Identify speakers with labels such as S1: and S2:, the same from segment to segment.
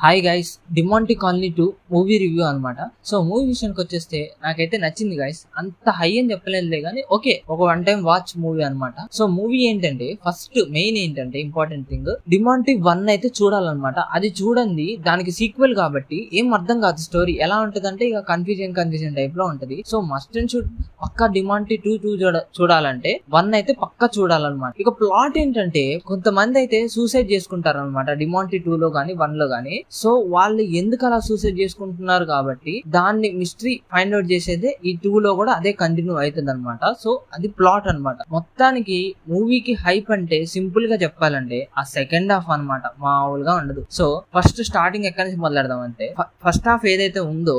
S1: Hi guys, Demonte colony 2 movie review అనమాట. So movie విషయానికి వచ్చేస్తే నాకైతే నచ్చింది గైస్. అంత హై అని చెప్పలేదులే కానీ ఓకే, ఒక వన్ టైం వాచ్ మూవీ అనమాట. సో మూవీ ఏంటంటే ఫస్ట్ మెయిన్ ఏంటంటే ఇంపార్టెంట్ థింగ్, డిమాంటీ 1 అయితే చూడాలన్నమాట. అది చూడండి, దానికి సీక్వెల్ కాబట్టి ఏం అర్థం కాదు. స్టోరీ ఎలా ఉంటది అంటే ఇక కన్ఫ్యూజన్ టైప్ లో ఉంటది. సో మస్ట్ అండ్ షుడ్ పక్కా డిమాంటీ 2 చూడాలంటే 1 అయితే పక్కా చూడాలన్నమాట. ఇక ప్లాట్ ఏంటంటే కొంతమంది అయితే సూసైడ్ చేసుకుంటారు అనమాట డిమాంటీ 2 లో గానీ 1 లో గానీ. సో వాళ్ళు ఎందుకు అలా సూసైడ్ చేసుకుంటున్నారు కాబట్టి దాన్ని మిస్టరీ ఫైండ్ అవుట్ చేసేదే ఈ 2 లో కూడా అదే కంటిన్యూ అవుతుంది అనమాట. సో అది ప్లాట్ అనమాట. మొత్తానికి మూవీకి హైప్ అంటే సింపుల్ గా చెప్పాలంటే ఆ సెకండ్ హాఫ్ అనమాట, మామూలుగా ఉండదు. సో ఫస్ట్ స్టార్టింగ్ ఎక్కడి నుంచి మొదలెడదాం అంటే, ఫస్ట్ హాఫ్ ఏదైతే ఉందో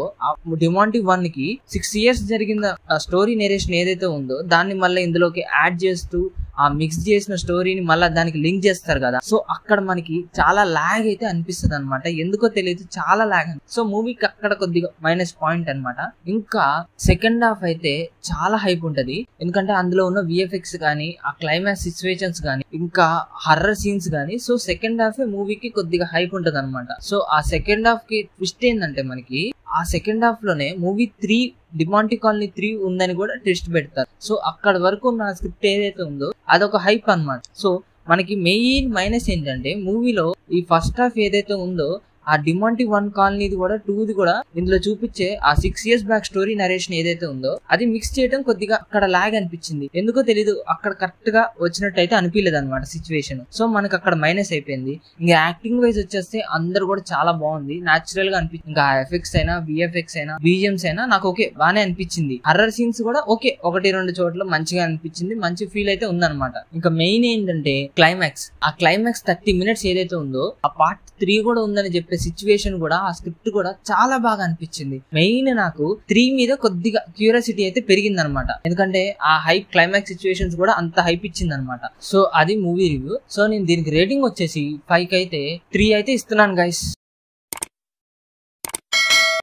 S1: డిమాంటీ 1 కి 6 years జరిగిన స్టోరీ నేరేషన్ ఏదైతే ఉందో దాన్ని మళ్ళీ ఇందులోకి యాడ్ చేస్తూ ఆ మిక్స్ చేసిన స్టోరీని మళ్ళీ దానికి లింక్ చేస్తారు కదా. సో అక్కడ మనకి చాలా లాగ్ అయితే అనిపిస్తుంది అనమాట. ఎందుకో తెలియదు, చాలా లాగ్. సో మూవీకి అక్కడ కొద్దిగా మైనస్ పాయింట్ అనమాట. ఇంకా సెకండ్ హాఫ్ అయితే చాలా హైప్ ఉంటది, ఎందుకంటే అందులో ఉన్న విఎఫ్ఎక్స్ కానీ ఆ క్లైమాక్స్ సిచ్యువేషన్స్ కానీ ఇంకా హర్రర్ సీన్స్ కానీ. సో సెకండ్ హాఫ్ మూవీకి కొద్దిగా హైప్ ఉంటది అనమాట. సో ఆ సెకండ్ హాఫ్ కి ట్విస్ట్ ఏంటంటే మనకి ఆ సెకండ్ హాఫ్ లోనే మూవీ 3 డిమాంటీ కాలనీ 3 ఉందని కూడా ట్విస్ట్ పెడతారు. సో అక్కడ వరకు ఉన్న స్క్రిప్ట్ ఏదైతే ఉందో అదొక హైప్ అన్నమాట. సో మనకి మెయిన్ మైనస్ ఏంటంటే మూవీలో ఈ ఫస్ట్ హాఫ్ ఏదైతే ఉందో ఆ డిమాంటీ 1 కాలనీది కూడా 2ది కూడా ఇందులో చూపించే ఆ 6 years బ్యాక్ స్టోరీ నరేషన్ ఏదైతే ఉందో అది మిక్స్ చేయడం కొద్దిగా అక్కడ లాగ్ అనిపించింది. ఎందుకో తెలీదు, అక్కడ కరెక్ట్ గా వచ్చినట్టు అయితే అనిపించలేదు అనమాట సిచ్యువేషన్. సో మనకి అక్కడ మైనస్ అయిపోయింది. ఇంకా యాక్టింగ్ వైజ్ వచ్చేస్తే అందరు కూడా చాలా బాగుంది, న్యాచురల్ గా అనిపించింది. ఇంకా ఎఫెక్ట్స్ అయినా విఎఫ్ఎక్స్ అయినా బీజిఎంస్ అయినా నాకు ఓకే బానే అనిపించింది. హర్రర్ సీన్స్ కూడా ఓకే, 1-2 చోట్ల మంచిగా అనిపించింది, మంచి ఫీల్ అయితే ఉందన్నమాట. ఇంకా మెయిన్ ఏంటంటే క్లైమాక్స్, ఆ క్లైమాక్స్ 30 minutes ఏదైతే ఉందో ఆ పార్ట్ 3 కూడా ఉందని చెప్పి సిచ్యువేషన్ కూడా ఆ స్క్రిప్ట్ కూడా చాలా బాగా అనిపించింది. మెయిన్ నాకు 3 మీద కొద్దిగా క్యూరియాసిటీ అయితే పెరిగింది అనమాట, ఎందుకంటే ఆ హైప్ క్లైమాక్స్ సిచ్యువేషన్స్ కూడా అంత హైప్ ఇచ్చింది అనమాట. సో అది మూవీ రివ్యూ. సో నేను దీనికి రేటింగ్ వచ్చేసి 5 అయితే 3 అయితే ఇస్తున్నాను గైస్.